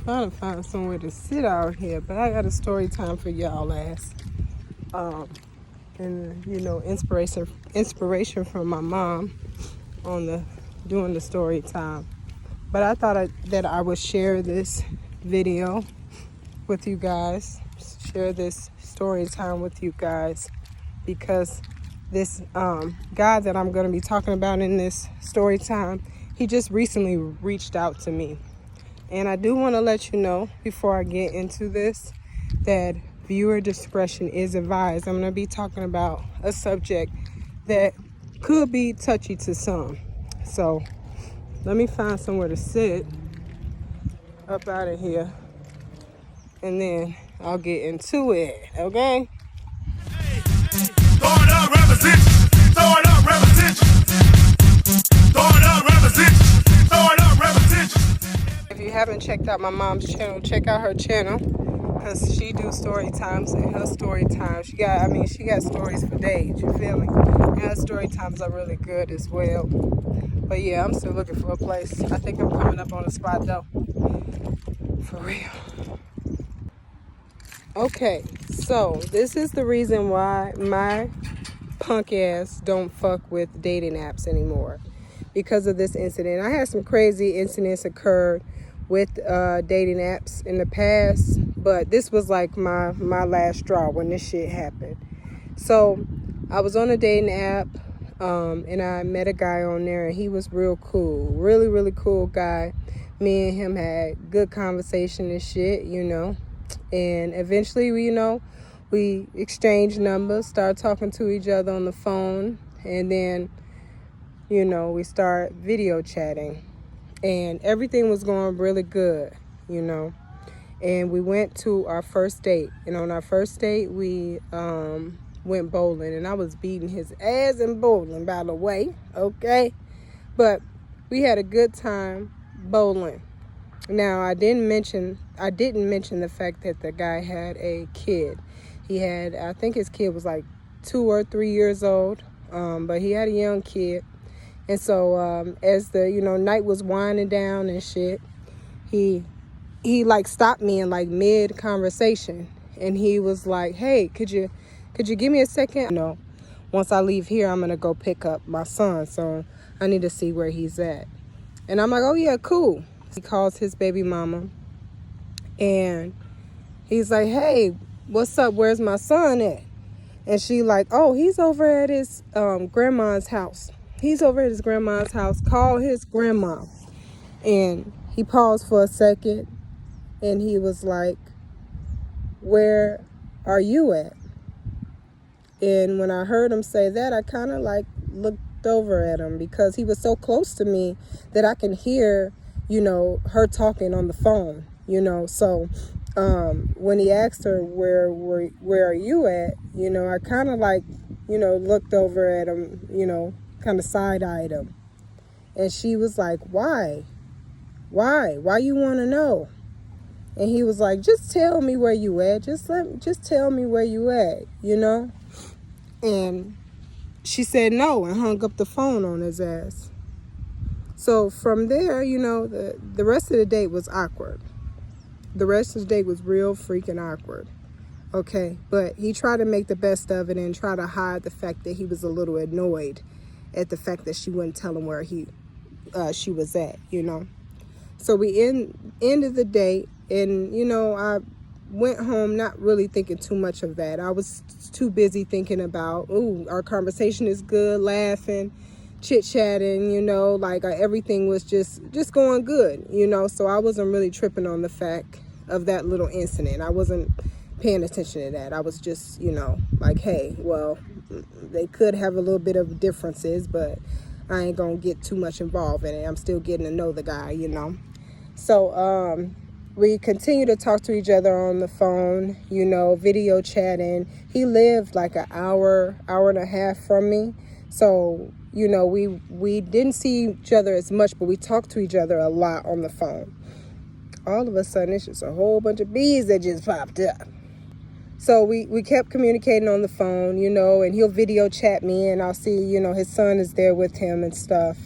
trying to find somewhere to sit out here, but I got a story time for y'all last. And inspiration from my mom on doing the story time. But I thought that I would share this video with you guys, share this story time with you guys, because this guy that I'm going to be talking about in this story time, he just recently reached out to me. And I do want to let you know before I get into this that viewer discretion is advised. I'm going to be talking about a subject that could be touchy to some. So let me find somewhere to sit up out of here, and then I'll get into it, okay? Throwing up representation, throwing up representation, throwing up representation, throwing up representation. If you haven't checked out my mom's channel, check out her channel, because she do story times, and her story times, she got stories for days, you feel me? And her story times are really good as well. But yeah, I'm still looking for a place. I think I'm coming up on a spot though, for real. Okay, so this is the reason why my punk ass don't fuck with dating apps anymore, because of this incident. I had some crazy incidents occurred with dating apps in the past, but this was like my last straw when this shit happened. So I was on a dating app, and I met a guy on there, and he was real cool, really, really cool guy. Me and him had good conversation and shit, and eventually, we exchanged numbers, started talking to each other on the phone, and then, we started video chatting, and everything was going really good, and we went to our first date, and on our first date, we went bowling, and I was beating his ass in bowling, by the way, okay? But we had a good time bowling. Now, I didn't mention the fact that the guy had a kid. I think his kid was like 2 or 3 years old, but he had a young kid. And so as the, night was winding down and shit, he like stopped me in like mid conversation, and he was like, "Hey, could you give me a second? Once I leave here, I'm going to go pick up my son, so I need to see where he's at." And I'm like, "Oh yeah, cool." He calls his baby mama, and he's like, "Hey, what's up? Where's my son at?" And she like, "Oh, he's over at his grandma's house. He's over at his grandma's house. Call his grandma." And he paused for a second, and he was like, "Where are you at?" And when I heard him say that, I kind of like looked over at him, because he was so close to me that I can hear, her talking on the phone, So when he asked her, where are you at? I kind of like, looked over at him, kind of side-eyed him. And she was like, Why you want to know?" And he was like, "Just tell me where you at. Just tell me where you at, And she said no and hung up the phone on his ass. So from there, the rest of the date was awkward. The rest of the date was real freaking awkward. Okay, but he tried to make the best of it and try to hide the fact that he was a little annoyed at the fact that she wouldn't tell him where she was at, So we ended the date, and, I went home not really thinking too much of that. I was too busy thinking about, our conversation is good, laughing, chit-chatting, like everything was just going good, So I wasn't really tripping on the fact of that little incident. I wasn't paying attention to that. I was just, like, hey, well, they could have a little bit of differences, but I ain't gonna get too much involved in it. I'm still getting to know the guy, So we continued to talk to each other on the phone, video chatting. He lived like an hour and a half from me. So, we didn't see each other as much, but we talked to each other a lot on the phone. All of a sudden, it's just a whole bunch of bees that just popped up. So we kept communicating on the phone, and he'll video chat me, and I'll see, his son is there with him and stuff.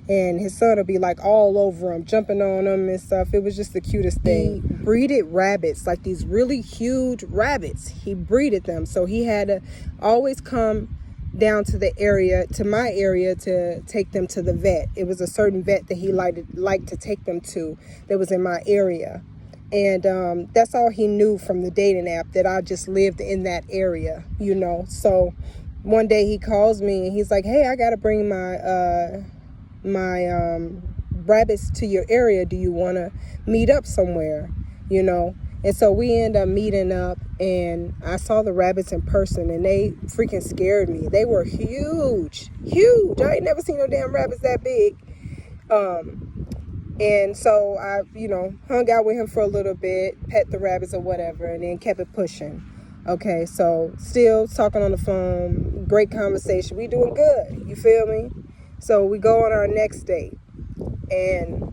and his son will be like all over him, jumping on him and stuff. It was just the cutest thing. He breeded rabbits, like these really huge rabbits. He breeded them, so he had to always come down to the area, to my area, to take them to the vet. It was a certain vet that he liked to take them to that was in my area. And that's all he knew from the dating app, that I just lived in that area, you know. So one day he calls me and he's like, hey, I got to bring my rabbits to your area. Do you want to meet up somewhere, you know? And so we end up meeting up, and I saw the rabbits in person, and they freaking scared me. They were huge. I ain't never seen no damn rabbits that big. And so I, hung out with him for a little bit, pet the rabbits or whatever, and then kept it pushing. Okay, so still talking on the phone, great conversation. We doing good, you feel me? So we go on our next date, and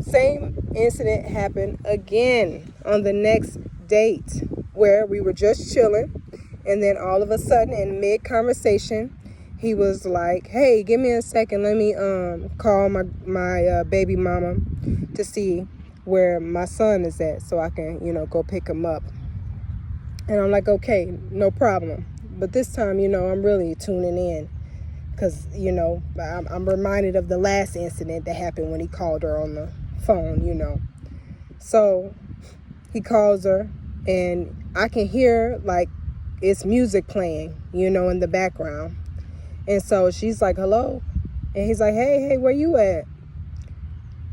same incident happened again on the next date, where we were just chilling, and then all of a sudden in mid-conversation, he was like, hey, give me a second, let me call my baby mama to see where my son is at so I can, go pick him up. And I'm like, okay, no problem. But this time, I'm really tuning in, because, I'm reminded of the last incident that happened when he called her on the phone, So he calls her, and I can hear, like, it's music playing, in the background. And so she's like, hello? And he's like, hey, where you at?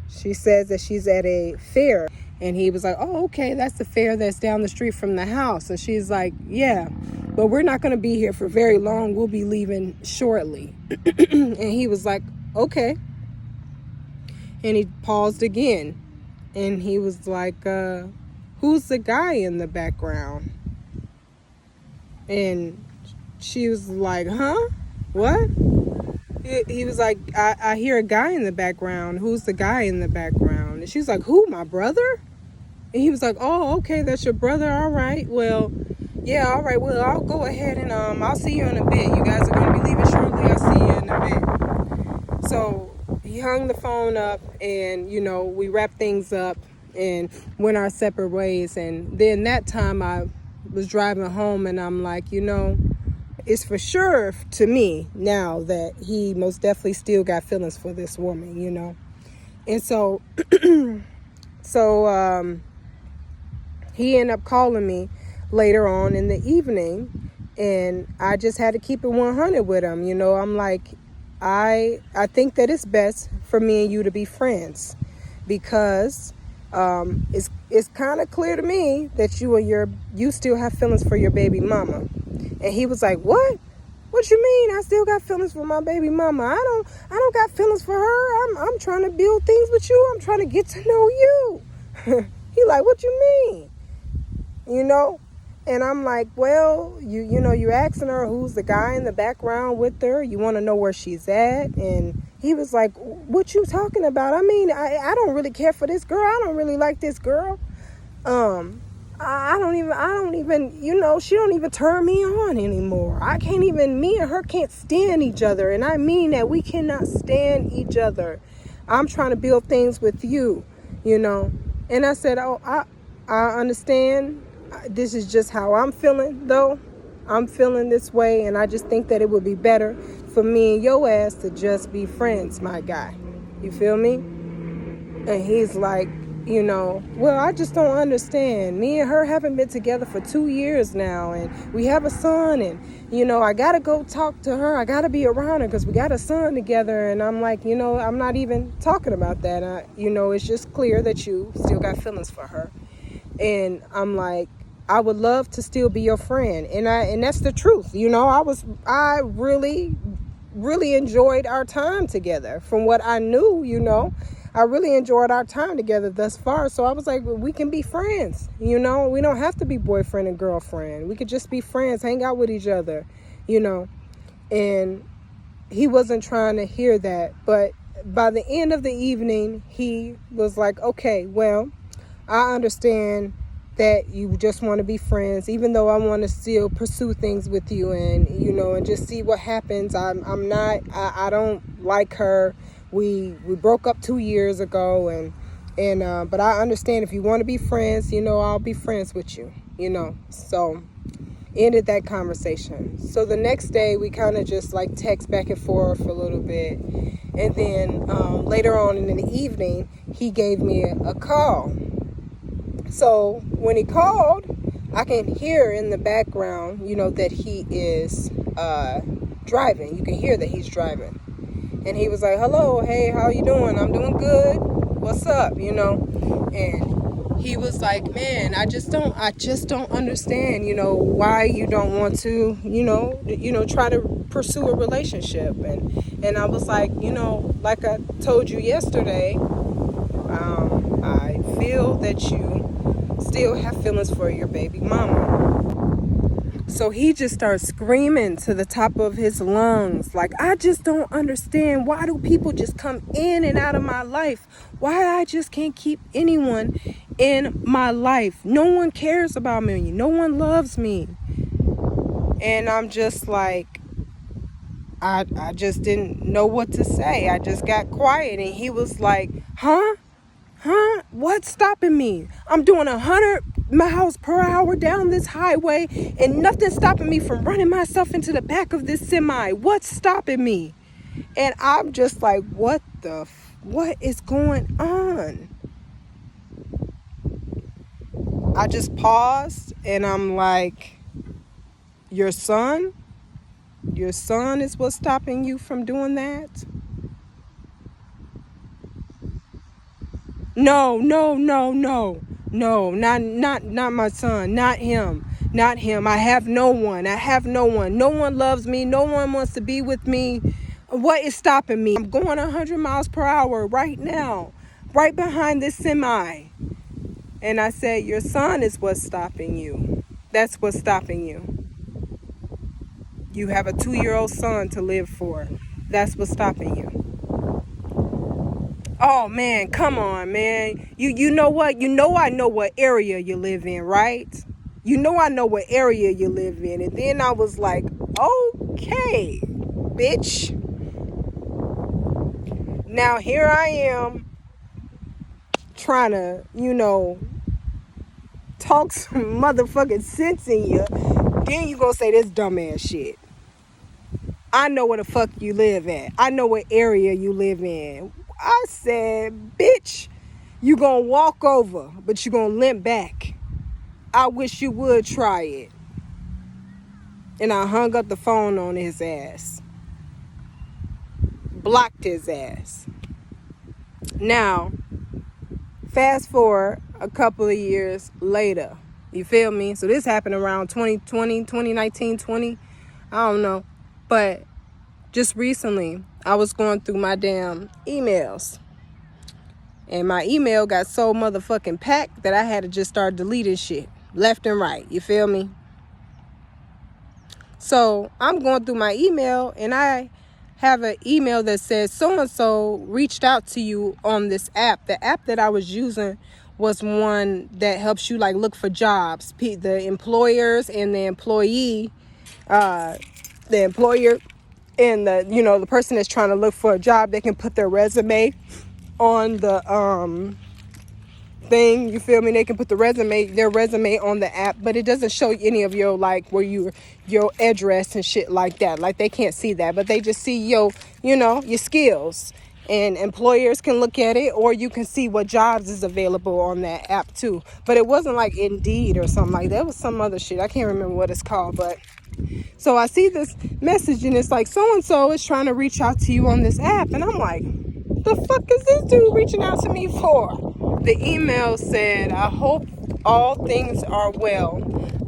She says that she's at a fair. And he was like, oh, okay, that's the fair that's down the street from the house. And she's like, yeah, but we're not going to be here for very long. We'll be leaving shortly. And he was like, okay. And he paused again. And he was like, who's the guy in the background? And she was like, huh? What? He was like, I hear a guy in the background. Who's the guy in the background? And she's like, who, my brother? And he was like, oh, okay, that's your brother. All right. Well, yeah, all right. Well, I'll go ahead and I'll see you in a bit. You guys are going to be leaving shortly. I'll see you in a bit. So he hung the phone up, and, we wrapped things up and went our separate ways. And then that time I was driving home, and I'm like, it's for sure to me now that he most definitely still got feelings for this woman, And so, he ended up calling me later on in the evening, and I just had to keep it 100 with him. I'm like, I think that it's best for me and you to be friends, because it's kind of clear to me that you still have feelings for your baby mama. And he was like, what? What you mean? I still got feelings for my baby mama. I don't got feelings for her. I'm trying to build things with you. I'm trying to get to know you. He like, what you mean? And I'm like, well, you're asking her who's the guy in the background with her. You want to know where she's at. And he was like, what you talking about? I mean, I don't really care for this girl. I don't really like this girl. I don't even, she don't even turn me on anymore. Me and her can't stand each other. And I mean that we cannot stand each other. I'm trying to build things with you, And I said, oh, I understand. This is just how I'm feeling, though. I'm feeling this way, and I just think that it would be better for me and your ass to just be friends, my guy. You feel me? And he's like, well, I just don't understand. Me and her haven't been together for 2 years now, and we have a son, and, I got to go talk to her. I got to be around her because we got a son together. And I'm like, I'm not even talking about that. It's just clear that you still got feelings for her. And I'm like, I would love to still be your friend. And that's the truth. I really, really enjoyed our time together. From what I knew, I really enjoyed our time together thus far. So I was like, well, we can be friends. We don't have to be boyfriend and girlfriend. We could just be friends, hang out with each other, And he wasn't trying to hear that. But by the end of the evening, he was like, okay, well, I understand that you just want to be friends, even though I want to still pursue things with you, and and just see what happens. I don't like her. we broke up 2 years ago, and but I understand if you want to be friends, I'll be friends with you, So ended that conversation. So the next day we kind of just like text back and forth for a little bit, and then later on in the evening he gave me a call. So when he called, I can hear in the background, that he is driving. You can hear that he's driving. And he was like, hello, hey, how you doing? I'm doing good. What's up? And he was like, man, I just don't understand, why you don't want to, try to pursue a relationship. And I was like, like I told you yesterday, I feel that you still have feelings for your baby mama. So he just starts screaming to the top of his lungs, like, I just don't understand. Why do people just come in and out of my life? Why I just can't keep anyone in my life? No one cares about me. No one loves me. And I'm just like, I just didn't know what to say. I just got quiet, and he was like, huh? What's stopping me? I'm doing 100 miles per hour down this highway, and nothing's stopping me from running myself into the back of this semi. What's stopping me? And I'm just like, what is going on? I just paused, and I'm like, your son is what's stopping you from doing that? No, not my son, not him. I have no one. No one loves me. No one wants to be with me. What is stopping me? I'm going 100 miles per hour right now, right behind this semi. And I said, your son is what's stopping you. That's what's stopping you. You have a 2-year-old son to live for. That's what's stopping you. Oh man, come on, man. You know what? I know what area you live in, right? I know what area you live in. And then I was like, okay, bitch. Now here I am trying to, talk some motherfucking sense in you. Then you gonna say this dumbass shit. I know where the fuck you live at. I know what area you live in. I said, bitch, you gonna walk over, but you gonna limp back. I wish you would try it. And I hung up the phone on his ass. Blocked his ass. Now, fast forward a couple of years later. You feel me? So this happened around 2020, 2019, 20. I don't know. But just recently, I was going through my damn emails. And my email got so motherfucking packed that I had to just start deleting shit left and right. You feel me? So I'm going through my email, and I have an email that says so-and-so reached out to you on this app. The app that I was using was one that helps you like look for jobs. The employers and the employee, the employer and the person that's trying to look for a job, they can put their resume on the thing. You feel me? They can put their resume on the app, but it doesn't show any of your like where your address and shit like that. Like they can't see that, but they just see your skills. And employers can look at it, or you can see what jobs is available on that app too. But it wasn't like Indeed or something like that. It was some other shit. I can't remember what it's called, but so I see this message, and it's like so-and-so is trying to reach out to you on this app. And I'm like, the fuck is this dude reaching out to me for? The email said, I hope all things are well.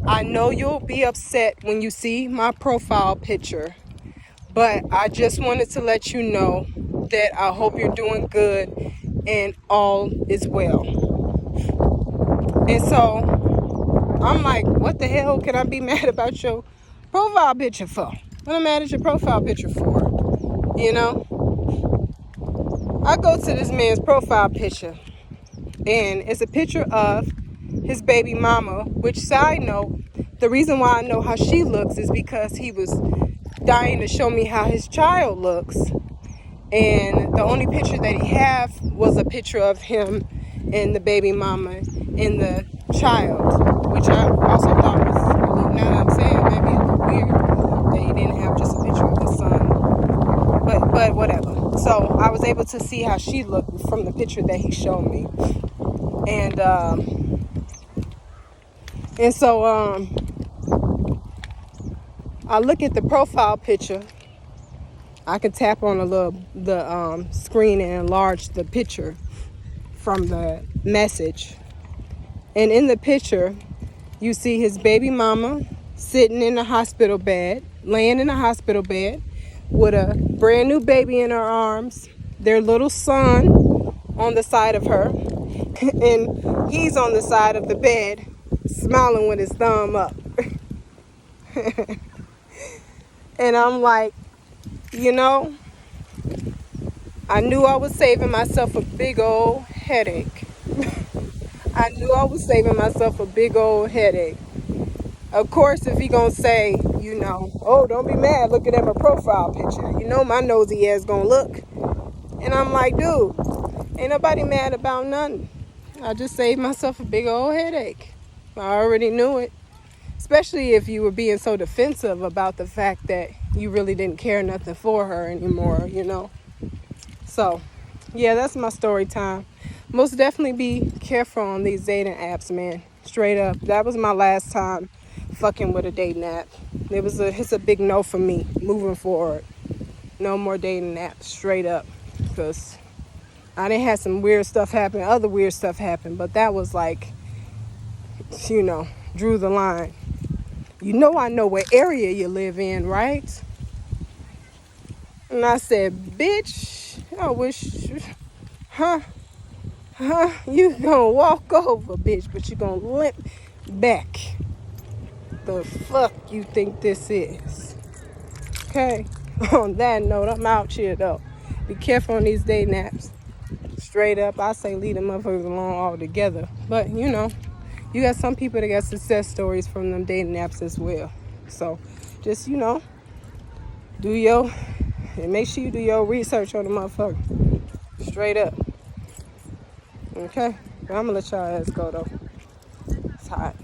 I know you'll be upset when you see my profile picture, but I just wanted to let you know that I hope you're doing good and all is well. And so I'm like, what the hell can I be mad about your profile picture for? What am I mad at your profile picture for? I go to this man's profile picture, and it's a picture of his baby mama, which, side note, the reason why I know how she looks is because he was dying to show me how his child looks. And the only picture that he had was a picture of him and the baby mama and the child, which I also thought was, now that I'm saying, maybe a little weird that he didn't have just a picture of his son. But whatever. So I was able to see how she looked from the picture that he showed me. And so I look at the profile picture. I can tap on the screen and enlarge the picture from the message. And in the picture, you see his baby mama sitting in the hospital bed, laying in a hospital bed with a brand new baby in her arms, their little son on the side of her, and he's on the side of the bed smiling with his thumb up. And I'm like, you know, I knew I was saving myself a big old headache. I knew I was saving myself a big old headache. Of course, if he gonna say, you know, oh, don't be mad looking at my profile picture. You know my nosy ass gonna look. And I'm like, dude, ain't nobody mad about nothing. I just saved myself a big old headache. I already knew it. Especially if you were being so defensive about the fact that you really didn't care nothing for her anymore, you know. So, yeah, that's my story time. Most definitely be careful on these dating apps, man. Straight up. That was my last time fucking with a dating app. It's a big no for me moving forward. No more dating apps, straight up. Because I done had some weird stuff happen, other weird stuff happen, but that was like, you know, drew the line. You know I know what area you live in, right? And I said, bitch, I wish, you gonna walk over, bitch, but you gonna limp back. The fuck you think this is? Okay, on that note, I'm out here though. Be careful on these dating apps. Straight up, I say leave them motherfuckers alone altogether. But, you know, you got some people that got success stories from them dating apps as well. So, just, you know, and make sure you do your research on the motherfucker. Straight up. Okay? But I'm gonna let y'all ass go, though. It's hot.